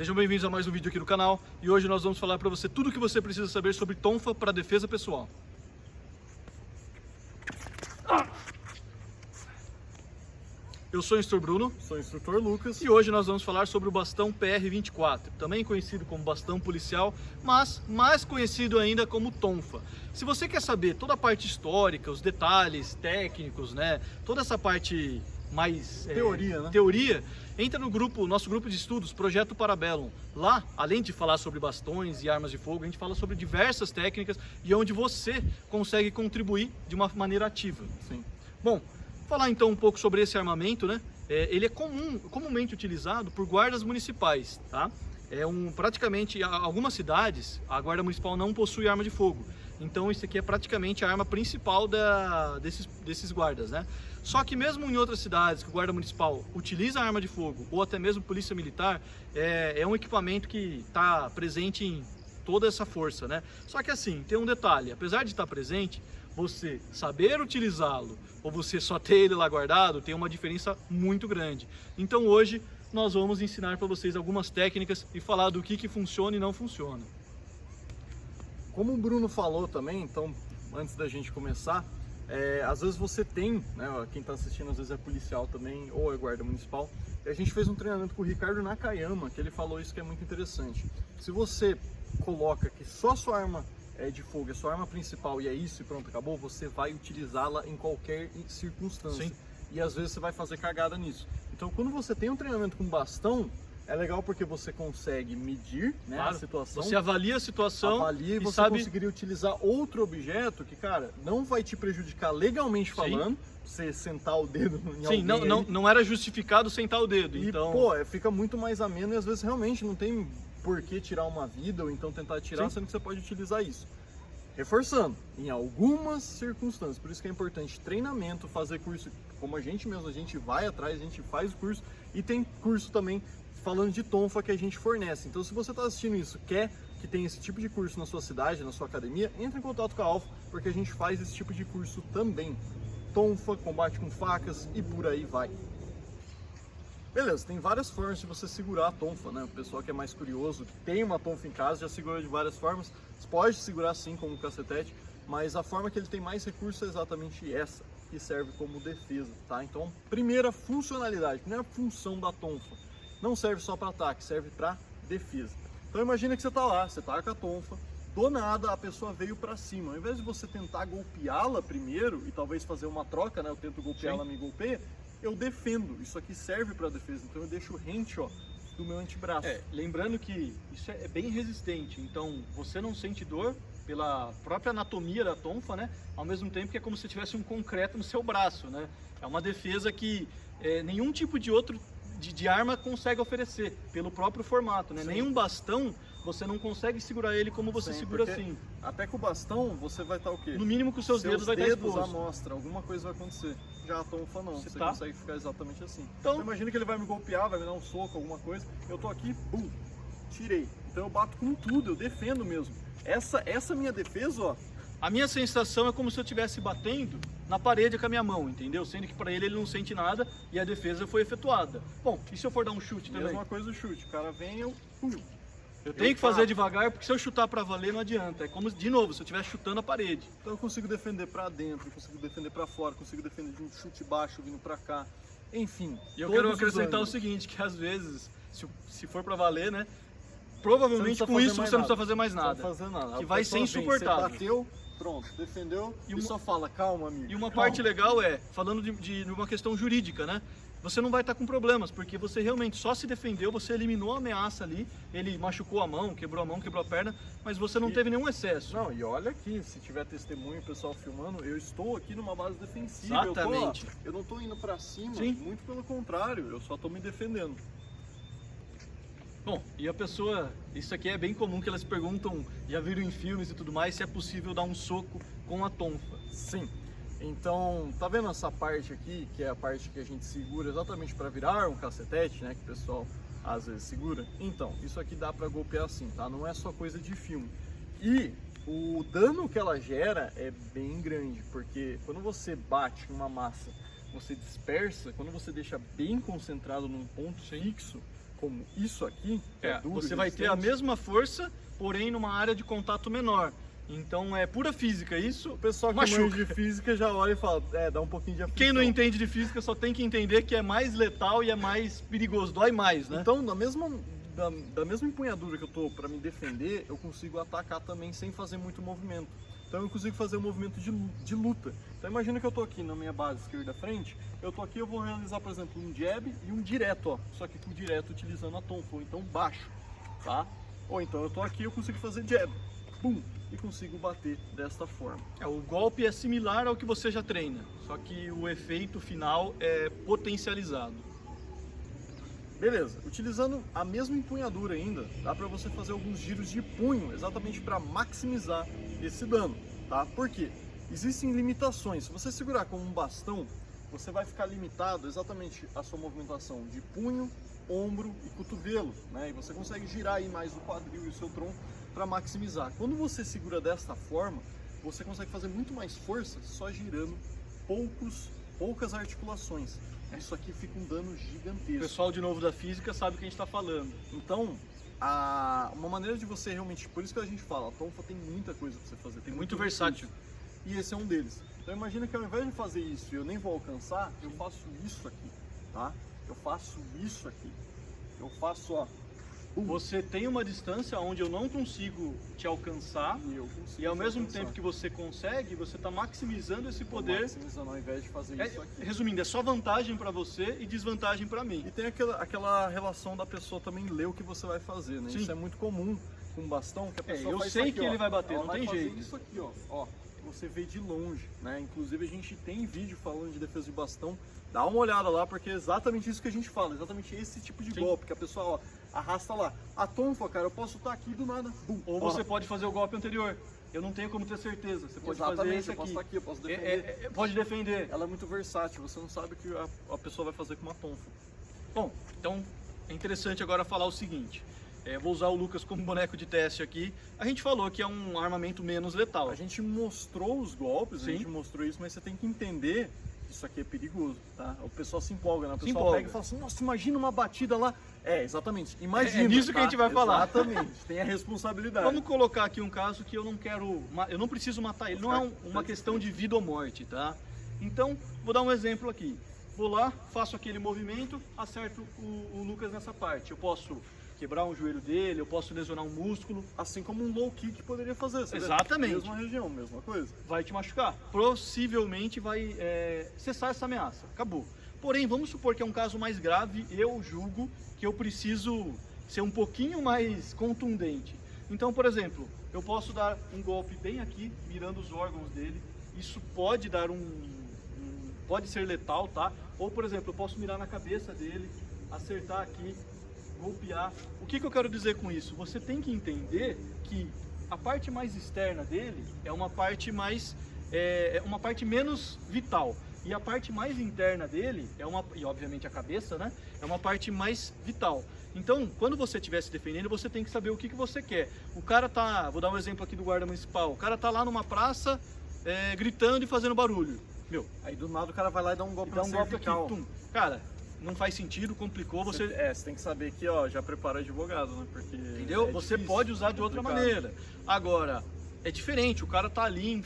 Sejam bem-vindos a mais um vídeo aqui no canal e hoje nós vamos falar para você tudo o que você precisa saber sobre tonfa para defesa pessoal. Eu sou o instrutor Bruno. Sou o instrutor Lucas. E hoje nós vamos falar sobre o bastão PR-24, também conhecido como bastão policial, mas mais conhecido ainda como tonfa. Se você quer saber toda a parte histórica, os detalhes técnicos, né, toda essa parte mais teoria, entra no nosso grupo de estudos, Projeto Parabellum. Lá, além de falar sobre bastões e armas de fogo, a gente fala sobre diversas técnicas e onde você consegue contribuir de uma maneira ativa. Sim. Bom, falar então um pouco sobre esse armamento, né? Ele é comumente utilizado por guardas municipais, tá? Praticamente, algumas cidades, a guarda municipal não possui arma de fogo. Então isso aqui é praticamente a arma principal desses guardas, né? Só que mesmo em outras cidades que o guarda municipal utiliza a arma de fogo, ou até mesmo polícia militar, é um equipamento que está presente em toda essa força, né? Só que assim, tem um detalhe, apesar de estar presente, você saber utilizá-lo ou você só ter ele lá guardado tem uma diferença muito grande. Então hoje nós vamos ensinar para vocês algumas técnicas e falar do que funciona e não funciona. Como o Bruno falou também, então antes da gente começar, às vezes você tem, né, quem está assistindo às vezes é policial também ou é guarda municipal, e a gente fez um treinamento com o Ricardo Nakayama, que ele falou isso que é muito interessante. Se você coloca que só a sua arma de fogo é sua arma principal e é isso e pronto, acabou, você vai utilizá-la em qualquer circunstância. Sim. E às vezes você vai fazer cagada nisso. Então quando você tem um treinamento com bastão, é legal porque você consegue medir, né, a situação. Você avalia a situação e você conseguiria utilizar outro objeto que, cara, não vai te prejudicar legalmente falando. Sim. Você sentar o dedo em alguém. Sim, não era justificado sentar o dedo. E, então... fica muito mais ameno e às vezes realmente não tem por que tirar uma vida ou então tentar tirar, sendo que você pode utilizar isso. Reforçando, em algumas circunstâncias, por isso que é importante treinamento, fazer curso, como a gente mesmo, a gente vai atrás, a gente faz o curso e tem curso também falando de tonfa que a gente fornece. Então se você está assistindo isso, quer que tenha esse tipo de curso na sua cidade, na sua academia, entre em contato com a Alfa, porque a gente faz esse tipo de curso também. Tonfa, combate com facas e por aí vai. Beleza, tem várias formas de você segurar a tonfa, né? O pessoal que é mais curioso, que tem uma tonfa em casa, já segura de várias formas. Você pode segurar sim como um cacetete, mas a forma que ele tem mais recurso é exatamente essa, que serve como defesa, tá? Então, primeira funcionalidade, primeira função da tonfa, não serve só para ataque, serve para defesa. Então imagina que você tá lá, você tá com a tonfa, do nada a pessoa veio para cima. Ao invés de você tentar golpeá-la primeiro e talvez fazer uma troca, né? Eu tento golpear, ela me golpeia. Eu defendo, isso aqui serve para defesa, então eu deixo rente, ó, do meu antebraço. Lembrando que isso é bem resistente, então você não sente dor pela própria anatomia da tonfa, né? Ao mesmo tempo que é como se tivesse um concreto no seu braço, né? É uma defesa que nenhum tipo de outro de arma consegue oferecer, pelo próprio formato, né? Nenhum bastão você não consegue segurar ele como você segura assim. Até com o bastão você vai estar o quê? No mínimo com os seus dedos vai estar exposto. À mostra, alguma coisa vai acontecer. Já a tonfa não, você consegue ficar exatamente assim. Então imagina que ele vai me golpear, vai me dar um soco, alguma coisa, eu tô aqui, bum, tirei. Então eu bato com tudo, eu defendo mesmo. Essa minha defesa, ó. A minha sensação é como se eu estivesse batendo na parede com a minha mão, entendeu? Sendo que para ele não sente nada e a defesa foi efetuada. Bom, e se eu for dar um chute também? Mesma coisa do chute, o cara vem, eu tenho que fazer devagar, porque se eu chutar para valer não adianta. É como, de novo, se eu estiver chutando a parede. Então eu consigo defender para dentro, eu consigo defender para fora, consigo defender de um chute baixo vindo para cá. Enfim. E eu quero acrescentar o seguinte, que às vezes, se for para valer, né? Provavelmente com isso você não precisa fazer mais nada. Não precisa fazer nada. Que vai ser insuportável. Você bateu, pronto, defendeu e só fala, calma, amigo. E uma parte legal falando de uma questão jurídica, né? Você não vai estar com problemas, porque você realmente só se defendeu, você eliminou a ameaça ali, ele machucou a mão, quebrou a perna, mas você não teve nenhum excesso. Não, e olha aqui, se tiver testemunho, o pessoal filmando, eu estou aqui numa base defensiva. Exatamente. Eu não estou indo para cima, Sim. Muito pelo contrário, eu só estou me defendendo. Bom, e a pessoa, isso aqui é bem comum que elas perguntam, já viram em filmes e tudo mais, se é possível dar um soco com a tonfa. Sim. Então, tá vendo essa parte aqui, que é a parte que a gente segura exatamente para virar um cacetete, né, que o pessoal às vezes segura? Então, isso aqui dá para golpear assim, tá? Não é só coisa de filme. E o dano que ela gera é bem grande, porque quando você bate uma massa, você dispersa, quando você deixa bem concentrado num ponto fixo, como isso aqui, que é duro, você vai ter a mesma força, porém numa área de contato menor. Então é pura física, isso O pessoal que machuca. manja de física já olha e fala, dá um pouquinho de aflição. Quem não entende de física só tem que entender que é mais letal e é mais perigoso, dói mais, né? Então, da mesma empunhadura que eu tô para me defender, eu consigo atacar também sem fazer muito movimento. Então eu consigo fazer um movimento de luta. Então imagina que eu tô aqui na minha base esquerda frente, eu tô aqui, eu vou realizar, por exemplo, um jab e um direto, ó. Só que com direto utilizando a tonfa, ou então baixo, tá? Ou então eu tô aqui, eu consigo fazer jab, pum, e consigo bater desta forma. O golpe é similar ao que você já treina, só que o efeito final é potencializado. Beleza, utilizando a mesma empunhadura ainda, dá para você fazer alguns giros de punho, exatamente para maximizar esse dano, tá? Por quê? Existem limitações. Se você segurar com um bastão, você vai ficar limitado exatamente a sua movimentação de punho, ombro e cotovelo, né? E você consegue girar aí mais o quadril e o seu tronco para maximizar. Quando você segura desta forma, você consegue fazer muito mais força só girando poucas articulações. Isso aqui fica um dano O gigantesco. pessoal de novo da física sabe o que a gente está falando. Então, uma maneira de você realmente... Por isso que a gente fala, a tonfa tem muita coisa para você fazer. Tem Muito muito versátil. recurso. E esse é um deles. Então imagina que ao invés de fazer isso e eu nem vou alcançar, eu faço isso aqui, tá? Eu faço isso aqui. Eu faço, ó... Você tem uma distância onde eu não consigo te alcançar E eu consigo e ao mesmo alcançar. tempo que você consegue, você está maximizando esse Tô poder. maximizando ao invés de fazer isso aqui. Resumindo, é só vantagem para você e desvantagem para mim. E tem aquela relação da pessoa também ler o que você vai fazer, né? Sim. Isso é muito comum com bastão, que a pessoa eu faz sei isso aqui, que ó. ele vai bater, Ela não tem vai fazer jeito. isso aqui, ó, você vê de longe, né? Inclusive a gente tem vídeo falando de defesa de bastão. Dá uma olhada lá, porque é exatamente isso que a gente fala, exatamente esse tipo de Sim. golpe, que a pessoa, ó, arrasta lá. A tonfa, cara, eu posso estar aqui do nada, bum. Ou Ó. você pode fazer o golpe anterior. Eu não tenho como ter certeza. Você pode fazer Exatamente, esse eu posso aqui. estar aqui, eu posso defender. Pode defender. Ela é muito versátil, você não sabe o que a pessoa vai fazer com uma tonfa. Bom, então é interessante agora falar o seguinte. Vou usar o Lucas como boneco de teste aqui. A gente falou que é um armamento menos letal. A gente mostrou os golpes, Sim. a gente mostrou isso, mas você tem que entender que isso aqui é perigoso, tá? O pessoal se empolga, né? O Se pessoal empolga. pega e fala assim, nossa, imagina uma batida lá. Exatamente, imagina. É nisso que a gente vai falar. Exatamente, tem a responsabilidade. Vamos colocar aqui um caso que eu não preciso matar ele. Não é uma questão de vida ou morte, tá? Então, vou dar um exemplo aqui. Vou lá, faço aquele movimento, acerto o Lucas nessa parte. Eu posso quebrar um joelho dele, eu posso lesionar um músculo. Assim como um low kick poderia fazer. Você vê? Exatamente. Mesma região, mesma coisa. Vai te machucar. Possivelmente vai cessar essa ameaça. Acabou. Porém, vamos supor que é um caso mais grave, eu julgo que eu preciso ser um pouquinho mais contundente. Então, por exemplo, eu posso dar um golpe bem aqui, mirando os órgãos dele. Isso pode dar pode ser letal, tá? Ou, por exemplo, eu posso mirar na cabeça dele, acertar aqui, golpear. O que eu quero dizer com isso? Você tem que entender que a parte mais externa dele é uma parte uma parte menos vital. E a parte mais interna dele e obviamente a cabeça, né? É uma parte mais vital. Então, quando você estiver se defendendo, você tem que saber o que você quer. O cara tá, vou dar um exemplo aqui do guarda municipal. O cara tá lá numa praça, gritando e fazendo barulho. Meu, Aí do nada o cara vai lá e dá um golpe dá na um golpe aqui, cervical. tum. Cara, não faz sentido, complicou, você Você tem que saber que, ó, já prepara advogado, né? Porque entendeu? é Você difícil, pode usar de outra complicado. maneira. Agora, é diferente, o cara tá ali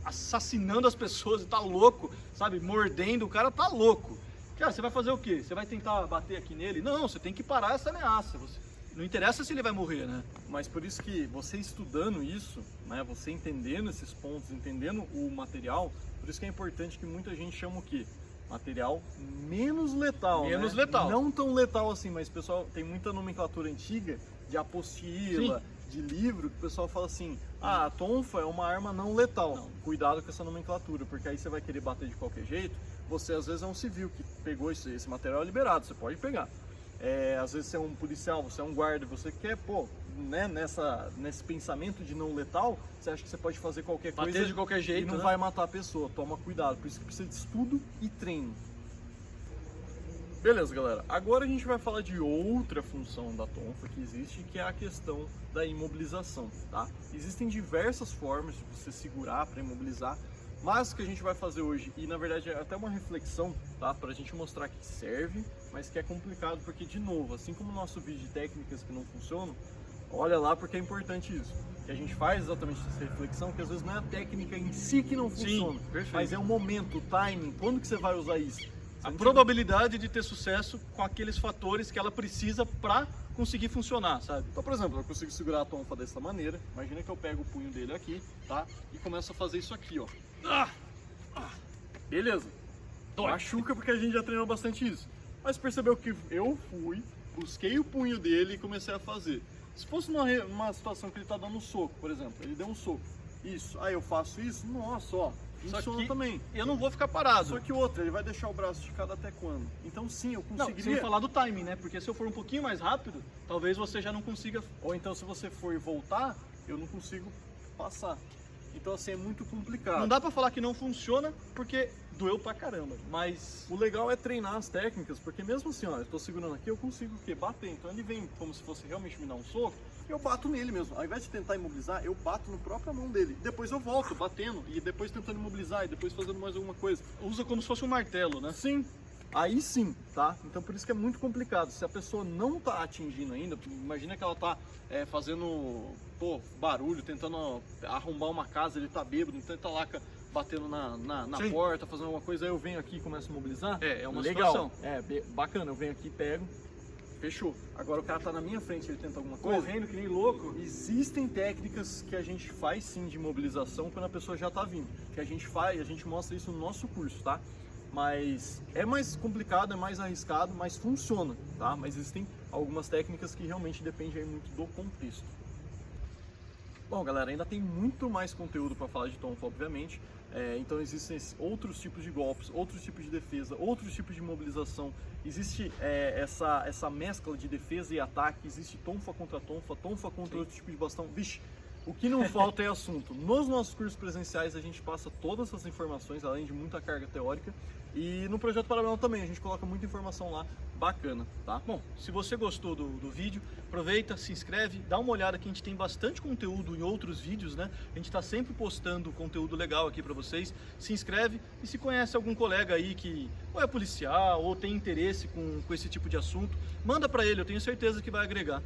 assassinando as pessoas e tá louco, sabe? Mordendo, o cara tá louco. Cara, você vai fazer o quê? Você vai tentar bater aqui nele? Não, você tem que parar essa ameaça. Não interessa se ele vai morrer, né? Mas por isso que você estudando isso, né, você entendendo esses pontos, entendendo o material, por isso que é importante que muita gente chama o quê? Material menos letal, Menos né? letal. Não tão letal assim, mas pessoal, tem muita nomenclatura antiga de apostila, de livro, que o pessoal fala assim, a tonfa é uma arma não letal. Não. Cuidado com essa nomenclatura, porque aí você vai querer bater de qualquer jeito. Você às vezes é um civil que pegou esse material liberado, você pode pegar. Às vezes você é um policial, você é um guarda, você quer, né, nesse pensamento de não letal, você acha que você pode fazer qualquer Bater coisa de qualquer jeito, e não né? vai matar a pessoa. Toma cuidado, por isso que precisa de estudo e treino. Beleza, galera. Agora a gente vai falar de outra função da tonfa que existe, que é a questão da imobilização, tá? Existem diversas formas de você segurar para imobilizar, Mas o que a gente vai fazer hoje, e na verdade é até uma reflexão, tá? Pra gente mostrar que serve, mas que é complicado, porque de novo, assim como o nosso vídeo de técnicas que não funcionam, olha lá porque é importante isso. Que a gente faz exatamente essa reflexão, que às vezes não é a técnica em si que não funciona, perfeito. mas é o momento, o timing, quando que você vai usar isso. A probabilidade de ter sucesso com aqueles fatores que ela precisa para conseguir funcionar, sabe? Então, por exemplo, eu consigo segurar a tonfa dessa maneira. Imagina que eu pego o punho dele aqui, tá? E começo a fazer isso aqui, ó. Beleza. Machuca porque a gente já treinou bastante isso. Mas percebeu que eu fui, busquei o punho dele e comecei a fazer. Se fosse uma situação que ele tá dando um soco, por exemplo, ele deu um soco. Isso, aí eu faço isso, nossa, ó. Funciona também. Eu não vou ficar parado. Só que outra, ele vai deixar o braço esticado até quando? Então sim, eu Não, conseguiria... sem falar do timing, né? Porque se eu for um pouquinho mais rápido, talvez você já não consiga... Ou então se você for e voltar, eu não consigo passar. Então assim, é muito complicado. Não dá pra falar que não funciona, porque doeu pra caramba, mas... O legal é treinar as técnicas, porque mesmo assim, ó, eu tô segurando aqui, eu consigo o quê? Bater. Então ele vem como se fosse realmente me dar um soco, eu bato nele mesmo. Ao invés de tentar imobilizar, eu bato no própria mão dele. Depois eu volto batendo, e depois tentando imobilizar, e depois fazendo mais alguma coisa. Usa como se fosse um martelo, né? Sim. Aí sim, tá? Então por isso que é muito complicado. Se a pessoa não tá atingindo ainda, imagina que ela tá fazendo barulho, tentando arrombar uma casa, ele tá bêbado, então ele tá lá batendo na porta, fazendo alguma coisa, aí eu venho aqui e começo a mobilizar. É uma legal. situação. Bacana, eu venho aqui, pego, fechou. Agora o cara tá na minha frente, ele tenta alguma coisa. Correndo que nem louco. Existem técnicas que a gente faz sim de mobilização quando a pessoa já tá vindo. Que a gente faz, a gente mostra isso no nosso curso, tá? Mas é mais complicado, é mais arriscado, mas funciona, tá? Mas existem algumas técnicas que realmente dependem aí muito do contexto. Bom, galera, ainda tem muito mais conteúdo para falar de tonfa, obviamente. Então existem outros tipos de golpes, outros tipos de defesa, outros tipos de mobilização. Existe essa mescla de defesa e ataque, existe tonfa contra outro tipo de bastão. Vixe, o que não falta é assunto. Nos nossos cursos presenciais a gente passa todas essas informações, além de muita carga teórica. E no Projeto Paralelo também, a gente coloca muita informação lá bacana, tá? Bom, se você gostou do vídeo, aproveita, se inscreve, dá uma olhada que a gente tem bastante conteúdo em outros vídeos, né? A gente está sempre postando conteúdo legal aqui para vocês. Se inscreve e se conhece algum colega aí que ou é policial ou tem interesse com esse tipo de assunto, manda para ele, eu tenho certeza que vai agregar.